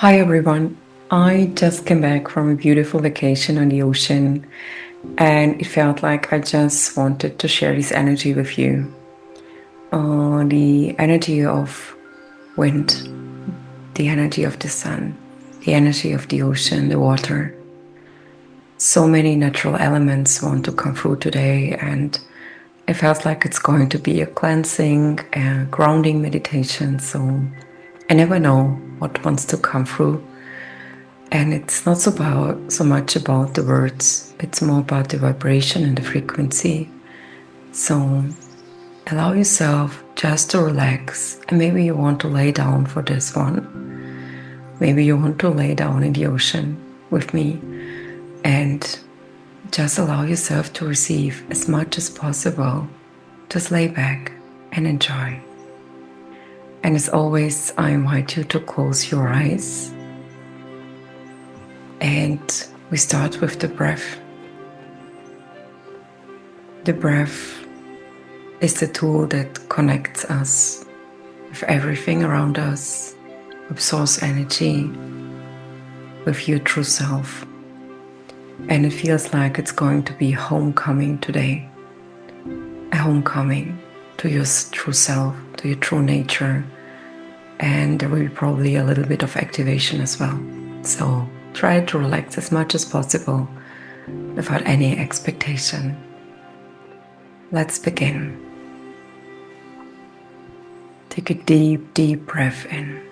Hi everyone. I just came back from a beautiful vacation on the ocean and it felt like I just wanted to share this energy with you. The energy of wind, the energy of the sun, the energy of the ocean, the water. So many natural elements want to come through today, and it felt like it's going to be a cleansing and grounding meditation. So I never know what wants to come through. And it's not so much about the words, it's more about the vibration and the frequency. So allow yourself just to relax, and maybe you want to lay down for this one. Maybe you want to lay down in the ocean with me and just allow yourself to receive as much as possible. Just lay back and enjoy. And as always, I invite you to close your eyes and we start with the breath. The breath is the tool that connects us with everything around us, with source energy, with your true self. And it feels like it's going to be homecoming today. A homecoming to your true self, to your true nature. And there will be probably a little bit of activation as well. So try to relax as much as possible without any expectation. Let's begin. Take a deep, deep breath in.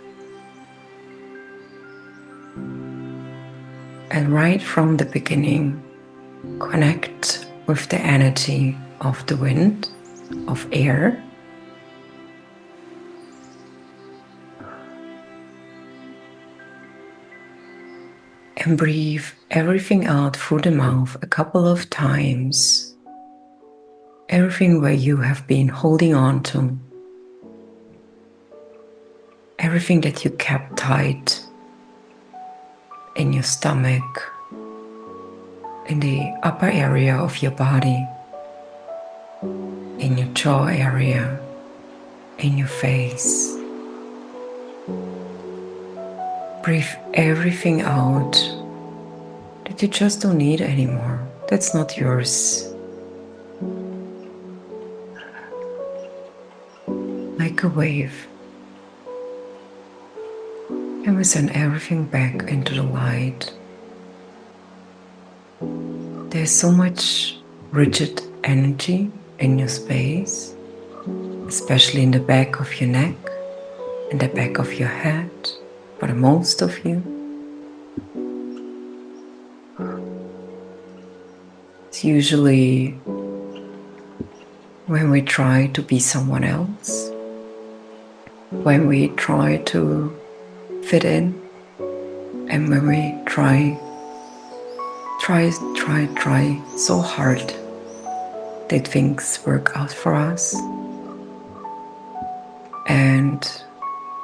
And right from the beginning, connect with the energy of the wind, of air. And breathe everything out through the mouth a couple of times. Everything where you have been holding on to. Everything that you kept tight in your stomach, in the upper area of your body, in your jaw area, in your face. Breathe everything out that you just don't need anymore. That's not yours. Like a wave. And we send everything back into the light. There's so much rigid energy in your space, especially in the back of your neck, in the back of your head, for the most of you. It's usually when we try to be someone else, when we try to fit in, and when we try so hard that things work out for us. And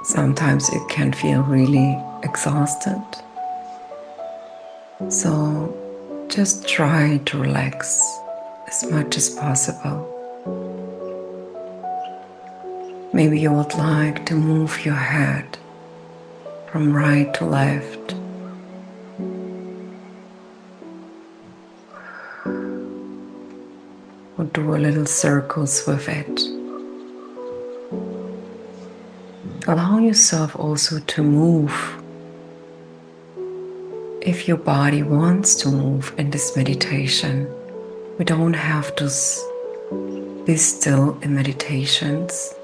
sometimes it can feel really exhausted. So just try to relax as much as possible. Maybe you would like to move your head from right to left. Or do a little circles with it. Allow yourself also to move. If your body wants to move in this meditation, we don't have to be still in meditations.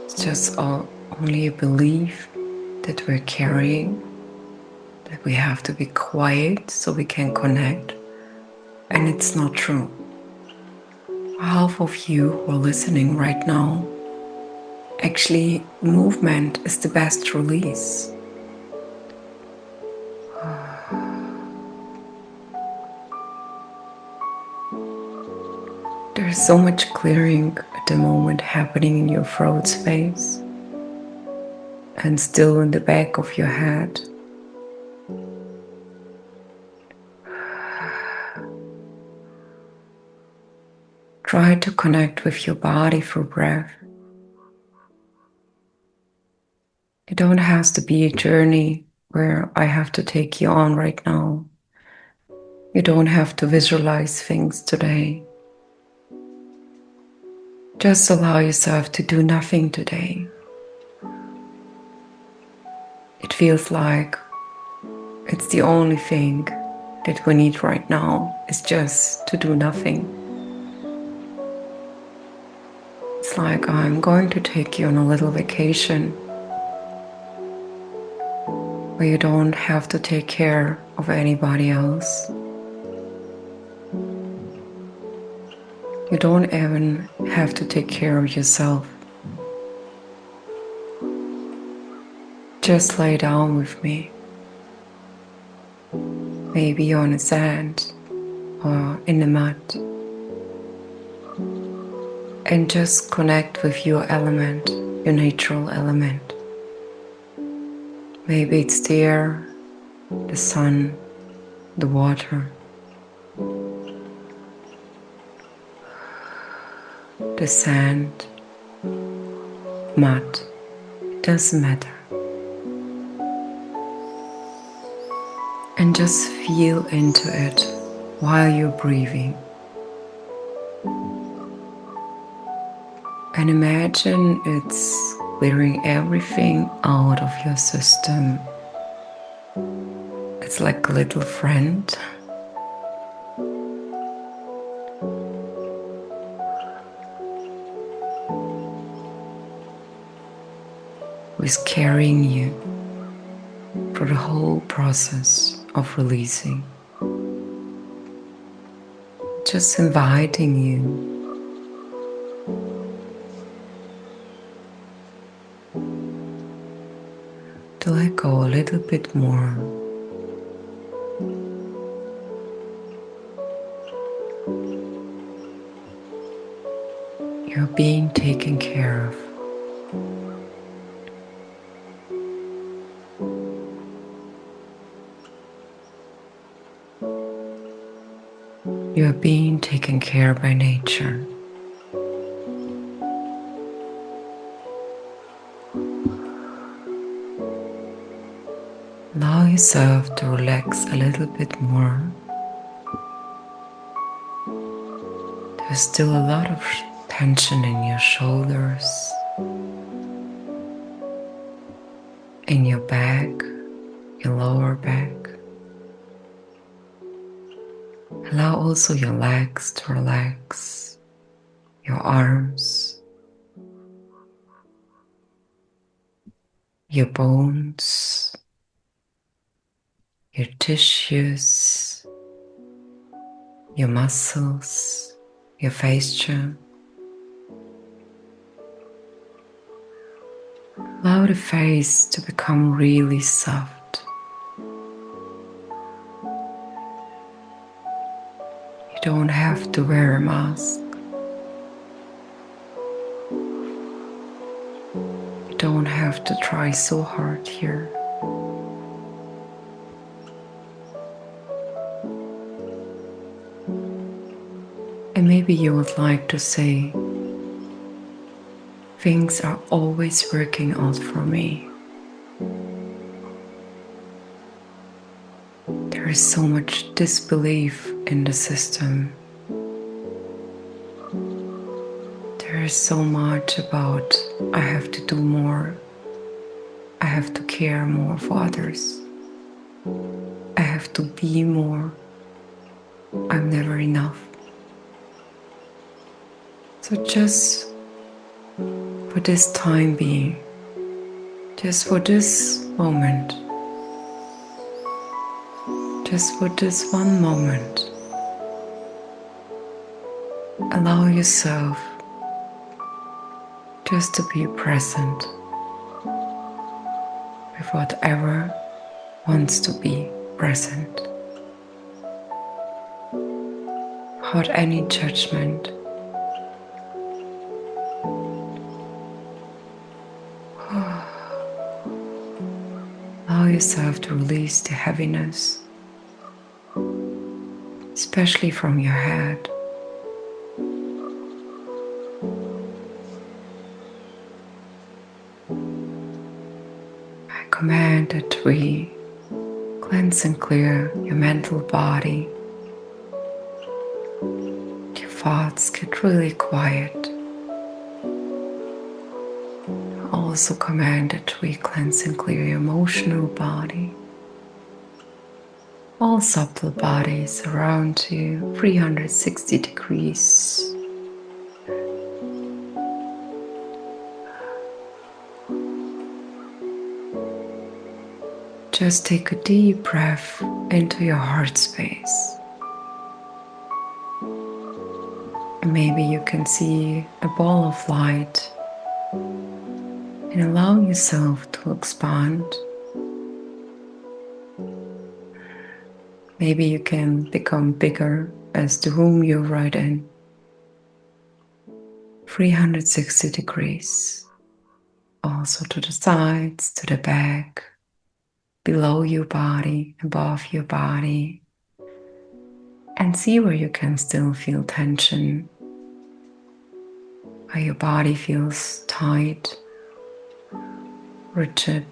It's just only a belief that we're carrying, that we have to be quiet so we can connect. And it's not true. Half of you who are listening right now, actually, movement is the best release. There's so much clearing at the moment happening in your throat space and still in the back of your head. Try to connect with your body through breath. It don't have to be a journey where I have to take you on right now. You don't have to visualize things today. Just allow yourself to do nothing today. It feels like it's the only thing that we need right now is just to do nothing. It's like I'm going to take you on a little vacation where you don't have to take care of anybody else. You don't even have to take care of yourself. Just lay down with me. Maybe on the sand or in the mud. And just connect with your element, your natural element. Maybe it's the air, the sun, the water, the sand, mud. It doesn't matter. And just feel into it while you're breathing. And imagine it's clearing everything out of your system. It's like a little friend. Who is carrying you through the whole process of releasing. Just inviting you to let go a little bit more. You're being taken care of. You are being taken care by nature. Allow yourself to relax a little bit more. There's still a lot of tension in your shoulders, in your back, your lower back. Allow also your legs to relax, your arms, your bones, your tissues, your muscles, your fascia. Allow the face to become really soft. You don't have to wear a mask. You don't have to try so hard here. And maybe you would like to say, things are always working out for me. There is so much disbelief in the system. There is so much about I have to do more. I have to care more for others. I have to be more. I'm never enough. So just for this time being, just for this moment, just for this one moment, allow yourself just to be present with whatever wants to be present, without any judgment. Allow yourself to release the heaviness, especially from your head. command that we cleanse and clear your mental body. Your thoughts get really quiet. Also command that we cleanse and clear your emotional body. All subtle bodies around you, 360 degrees. Just take a deep breath into your heart space. And maybe you can see a ball of light and allow yourself to expand. Maybe you can become bigger as the room you're right in. 360 degrees. Also to the sides, to the back, below your body, above your body. And see where you can still feel tension, where your body feels tight, rigid.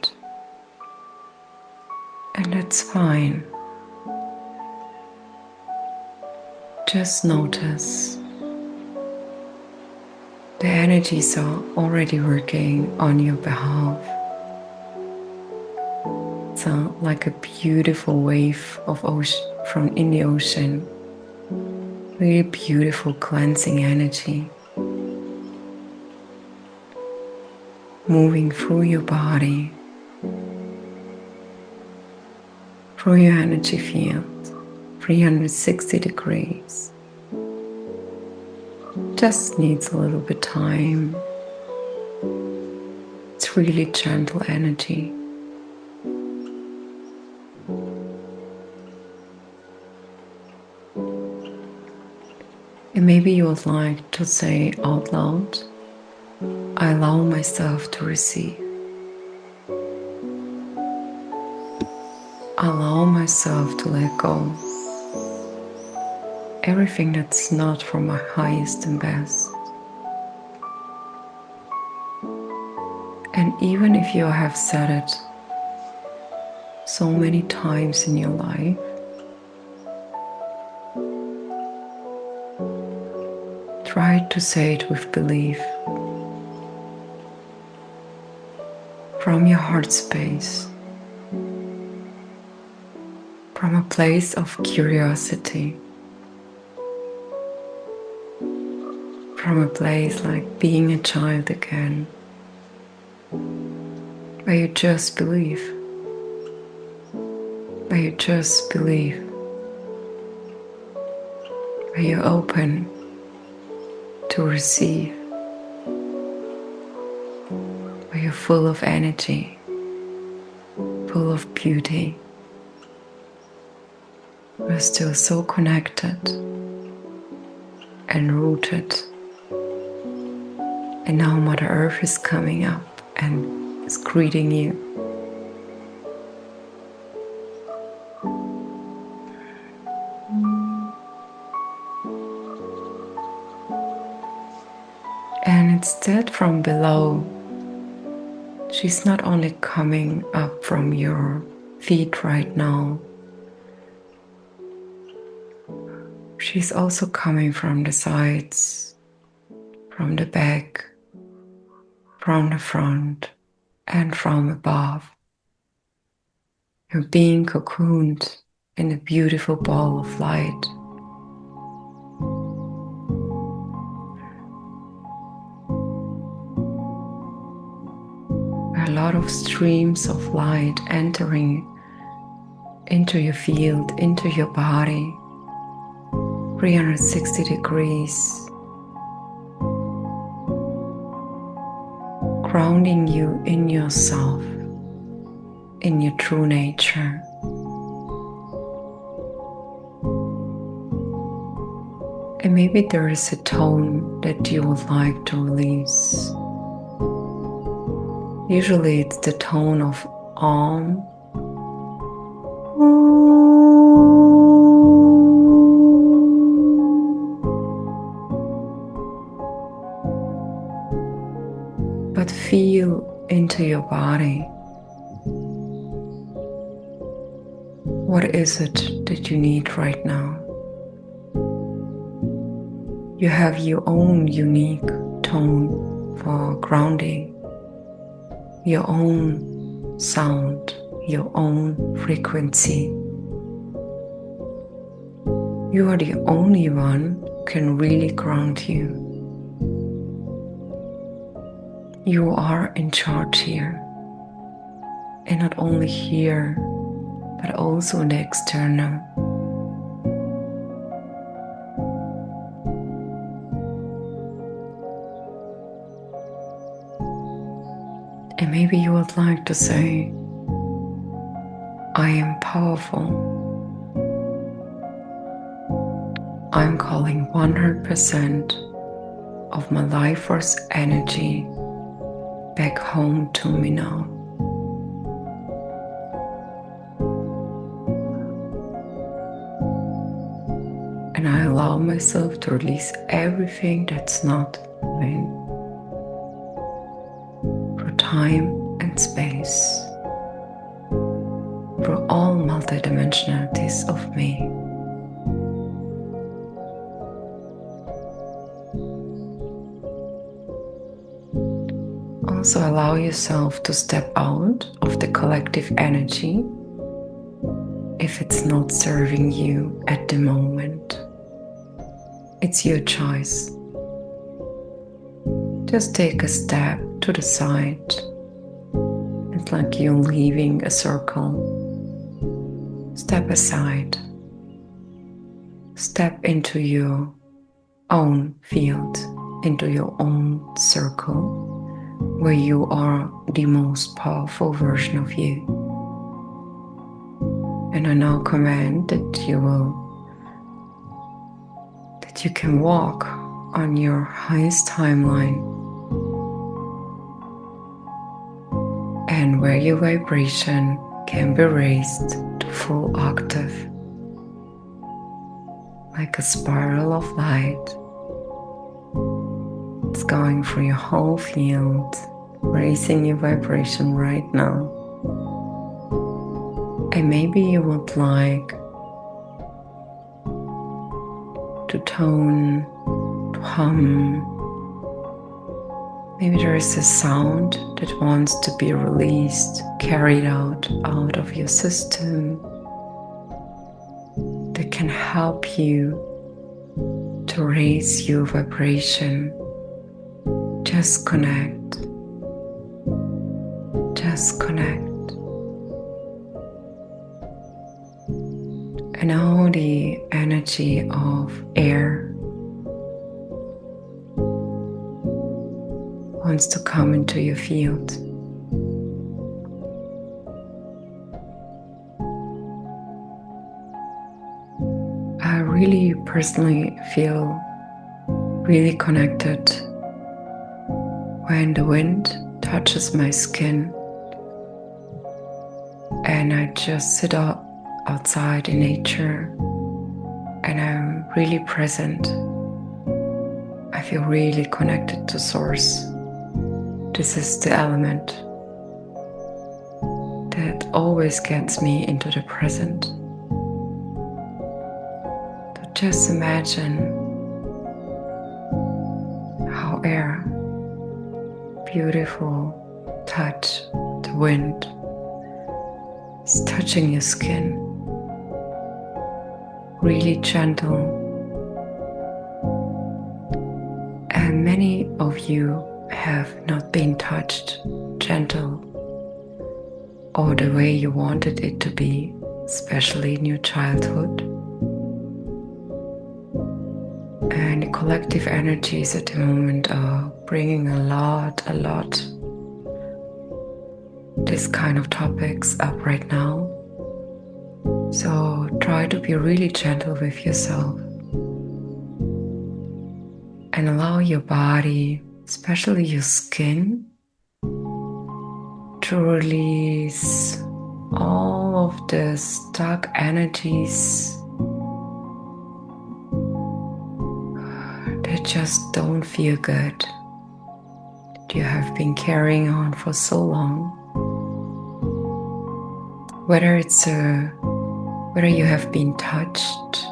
And that's fine. Just notice the energies are already working on your behalf. It's like a beautiful wave of ocean from in the ocean. Really beautiful cleansing energy. Moving through your body, through your energy field, 360 degrees. Just needs a little bit time. It's really gentle energy. And maybe you would like to say out loud, I allow myself to receive. I allow myself to let go. Everything that's not from my highest and best. And even if you have said it so many times in your life, try to say it with belief. From your heart space. From a place of curiosity. From a place like being a child again. Where you just believe. Where you just believe. Where you're open to receive. Where you're full of energy. Full of beauty. We're still so connected and rooted. And now Mother Earth is coming up and is greeting you. And instead from below, she's not only coming up from your feet right now, she's also coming from the sides, from the back, from the front, and from above. You're being cocooned in a beautiful ball of light. A lot of streams of light entering into your field, into your body, 360 degrees, grounding you in yourself, in your true nature. And maybe there is a tone that you would like to release. Usually it's the tone of Om. But feel into your body. What is it that you need right now? You have your own unique tone for grounding, your own sound, your own frequency. You are the only one who can really ground you. You are in charge here, and not only here, but also in the external. And maybe you would like to say, I am powerful. I'm calling 100% of my life force energy back home to me now. And I allow myself to release everything that's not mine through time and space, through all multidimensionalities of me. Also allow yourself to step out of the collective energy if it's not serving you at the moment. It's your choice. Just take a step to the side. It's like you're leaving a circle. Step aside. Step into your own field, into your own circle, where you are the most powerful version of you. And I now command that you can walk on your highest timeline, and where your vibration can be raised to full octave, like a spiral of light. It's going through your whole field, raising your vibration right now. And maybe you would like to tone, to hum. Maybe there is a sound that wants to be released, carried out of your system, that can help you to raise your vibration. Just connect. Just connect. And now the energy of air wants to come into your field. I really personally feel really connected when the wind touches my skin and I just sit up outside in nature and I'm really present. I feel really connected to Source. This is the element that always gets me into the present. So just imagine how air, beautiful touch, the wind is touching your skin. Really gentle, and many of you have not been touched gentle or the way you wanted it to be, especially in your childhood. And the collective energies at the moment are bringing a lot this kind of topics up right now. So try to be really gentle with yourself and allow your body, especially your skin, to release all of the stuck energies that just don't feel good, that you have been carrying on for so long. Whether it's a Whether you have been touched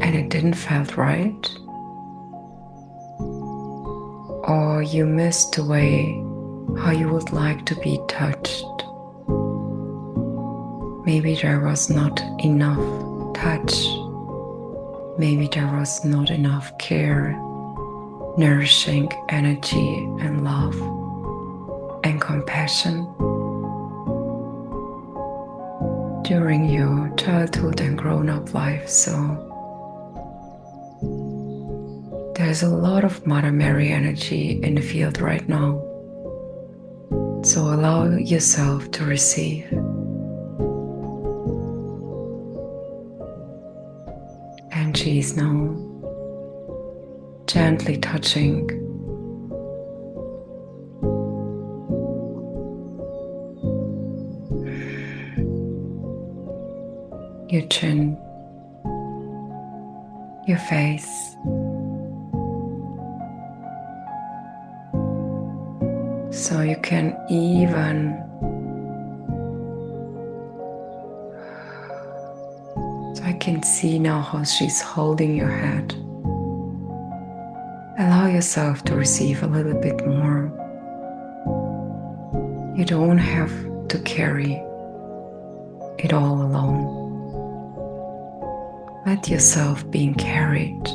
and it didn't felt right, or you missed the way how you would like to be touched. Maybe there was not enough touch. Maybe there was not enough care, nourishing energy and love and compassion during your childhood and grown-up life. So there's a lot of Mother Mary energy in the field right now. So allow yourself to receive. And she is now gently touching your chin, your face, so you can I can see now how she's holding your head. Allow yourself to receive a little bit more. You don't have to carry it all alone. Let yourself being carried.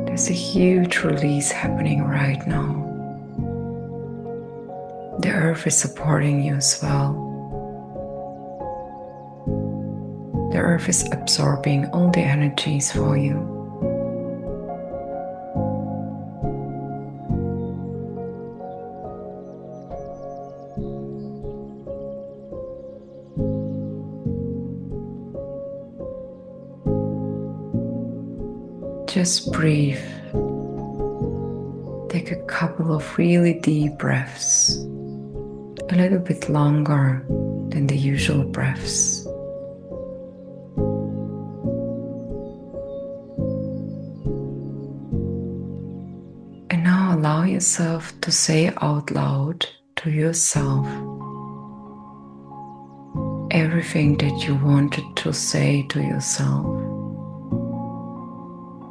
There's a huge release happening right now. The earth is supporting you as well. The earth is absorbing all the energies for you. Just breathe. Take a couple of really deep breaths, a little bit longer than the usual breaths. And now allow yourself to say out loud to yourself everything that you wanted to say to yourself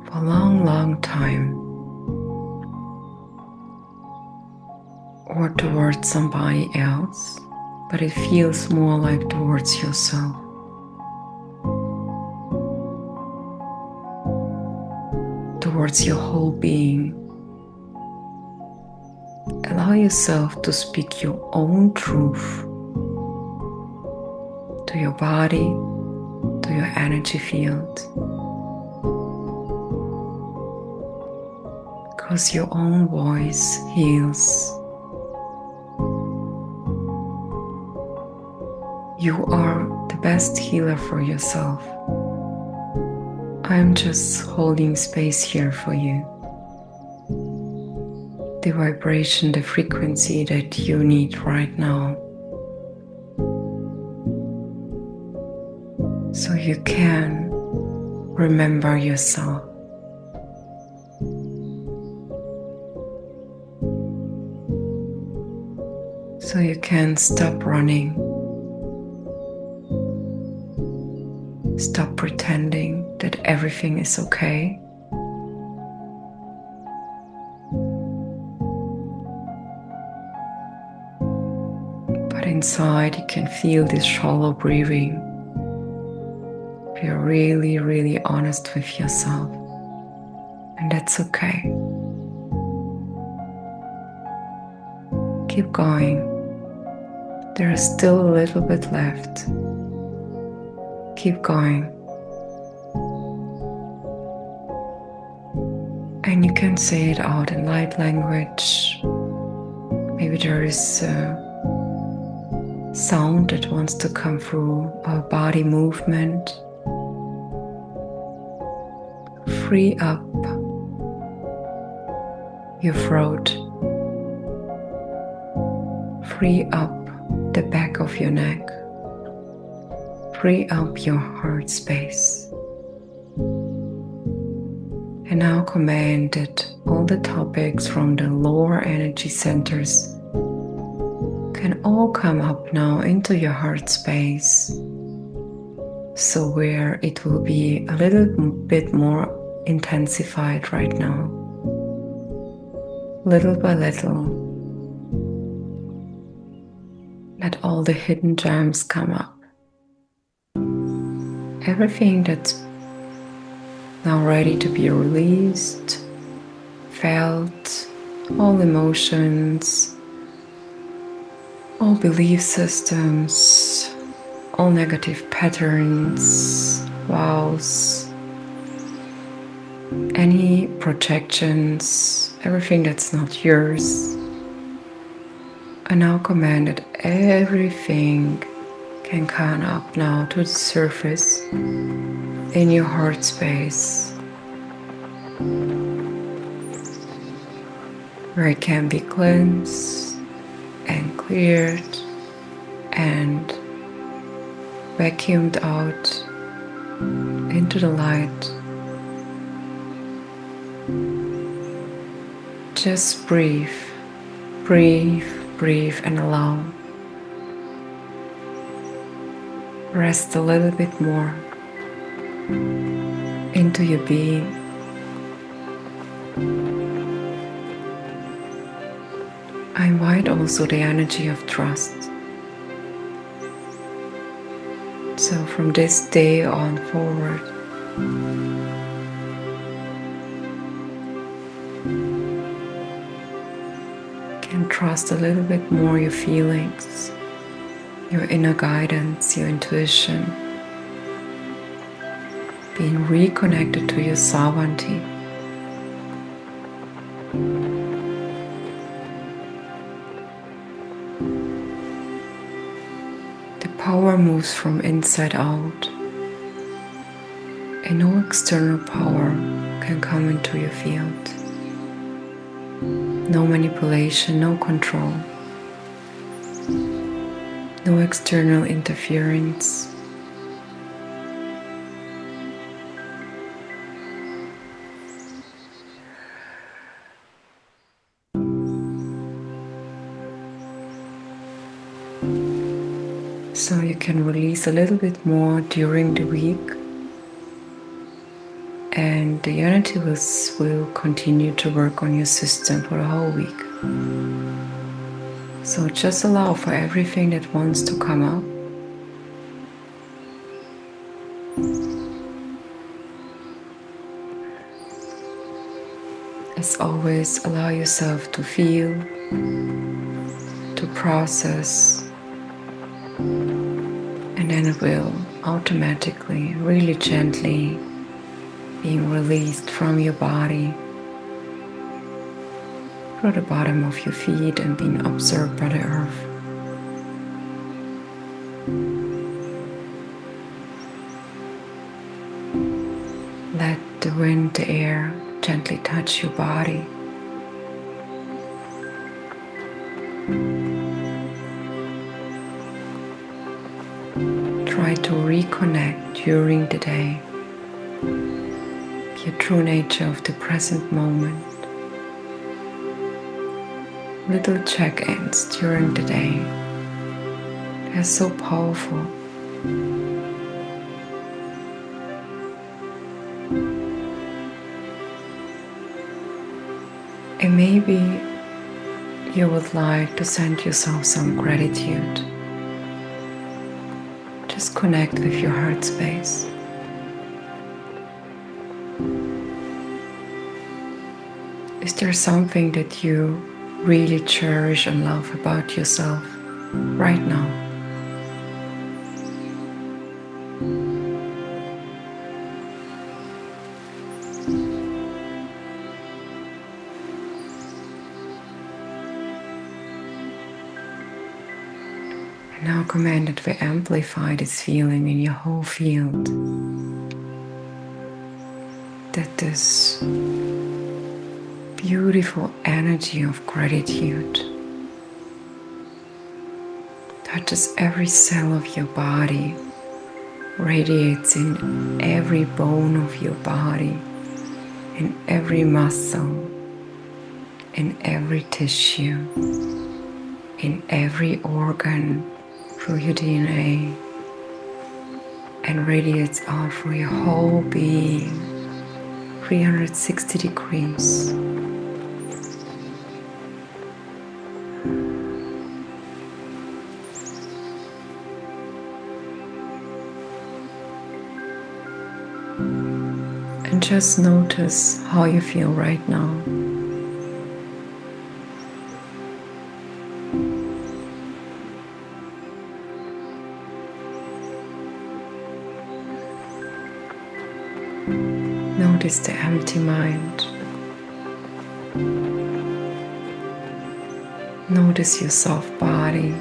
for a long, long time, or towards somebody else, but it feels more like towards yourself. Towards your whole being. Allow yourself to speak your own truth to your body, to your energy field. Because your own voice heals. You are the best healer for yourself. I'm just holding space here for you. The vibration, the frequency that you need right now. So you can remember yourself. So you can stop running. Stop pretending that everything is okay. But inside you can feel this shallow breathing. You're really, really honest with yourself. And that's okay. Keep going. There is still a little bit left. Keep going. And you can say it out in light language. Maybe there is a sound that wants to come through, a body movement. Free up your throat. Free up the back of your neck. Free up your heart space. And now command that all the topics from the lower energy centers can all come up now into your heart space. So where it will be a little bit more intensified right now. Little by little, let all the hidden gems come up. Everything that's now ready to be released, felt, all emotions, all belief systems, all negative patterns, vows, any projections, everything that's not yours. I now command that everything can come up now to the surface in your heart space, where it can be cleansed and cleared and vacuumed out into the light. Just breathe, breathe, breathe and allow. Rest a little bit more into your being. I invite also the energy of trust. So from this day on forward, can trust a little bit more your feelings, your inner guidance, your intuition, being reconnected to your sovereignty. The power moves from inside out, and no external power can come into your field. No manipulation, no control, no external interference. So you can release a little bit more during the week, and the energy will continue to work on your system for the whole week. So just allow for everything that wants to come up. As always, allow yourself to feel, to process, and then it will automatically, really gently, being released from your body through the bottom of your feet and being absorbed by the earth. Let the wind, the air gently touch your body. Try to reconnect during the day, your true nature of the present moment. Little check-ins during the day. They're so powerful. And maybe you would like to send yourself some gratitude. Just connect with your heart space. Is there something that you really cherish and love about yourself right now? And now command that we amplify this feeling in your whole field. That this beautiful energy of gratitude touches every cell of your body, radiates in every bone of your body, in every muscle, in every tissue, in every organ through your DNA and radiates out through your whole being 360 degrees. And just notice how you feel right now. Notice the empty mind. Notice your soft body.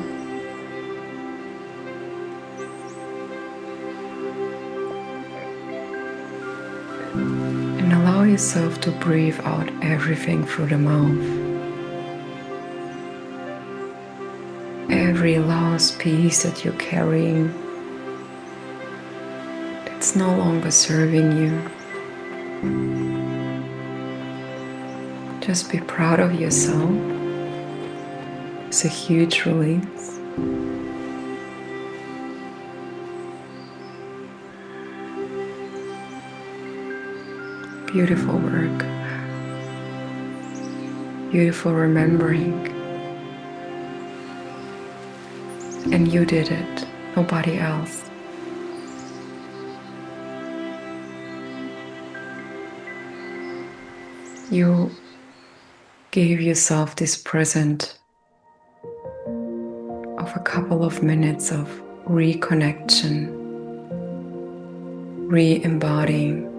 And allow yourself to breathe out everything through the mouth. Every last piece that you're carrying that's no longer serving you. Just be proud of yourself. It's a huge release. Beautiful work. Beautiful remembering. And you did it, nobody else. You gave yourself this present of a couple of minutes of reconnection, re-embodying,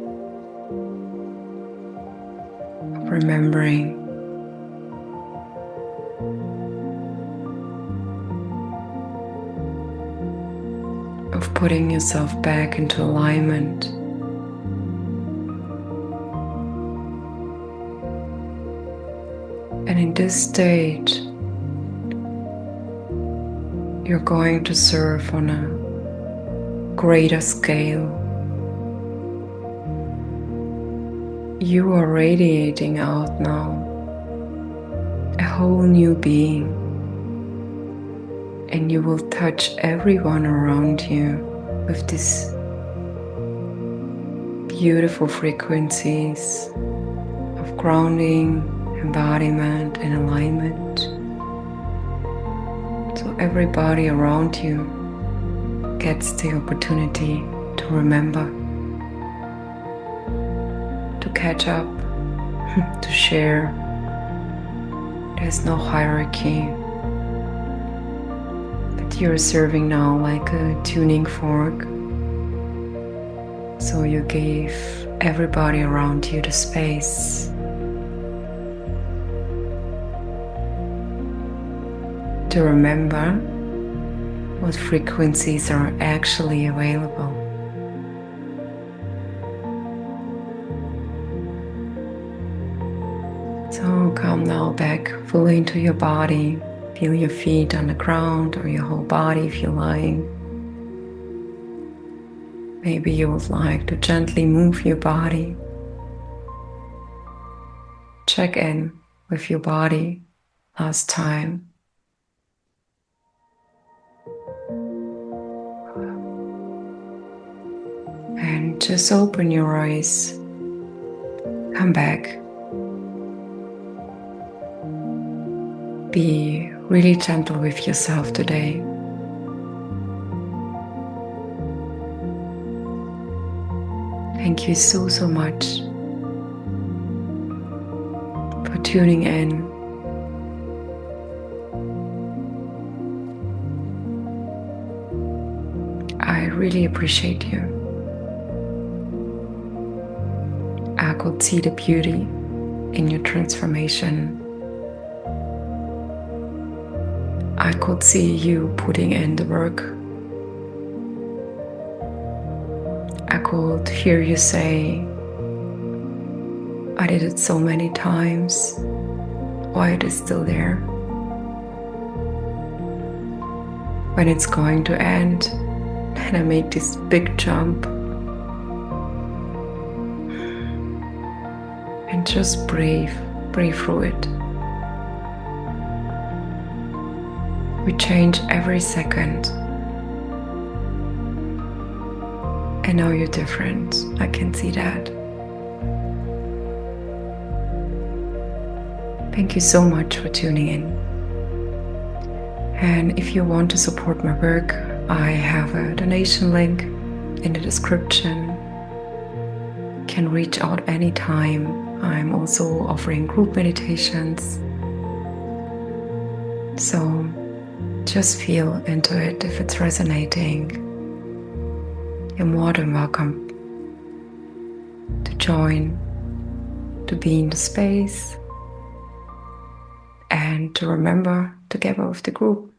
remembering. Of putting yourself back into alignment. And in this state, you're going to serve on a greater scale. You are radiating out now a whole new being, and you will touch everyone around you with these beautiful frequencies of grounding, embodiment, and alignment. So everybody around you gets the opportunity to remember, to catch up, to share. There's no hierarchy, but you're serving now like a tuning fork. So you gave everybody around you the space to remember what frequencies are actually available. So come now back fully into your body. Feel your feet on the ground or your whole body if you're lying. Maybe you would like to gently move your body. Check in with your body last time. And just open your eyes. Come back. Be really gentle with yourself today. Thank you so much for tuning in. I really appreciate you. I could see the beauty in your transformation. I could see you putting in the work. I could hear you say, I did it so many times, why it is still there? When it's going to end, and I made this big jump. And just breathe through it. We change every second. I know you're different. I can see that. Thank you so much for tuning in. And if you want to support my work, I have a donation link in the description. You can reach out anytime. I'm also offering group meditations. So just feel into it. If it's resonating, you're more than welcome to join, to be in the space, and to remember together with the group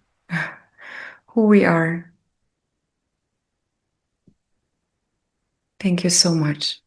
who we are. Thank you so much.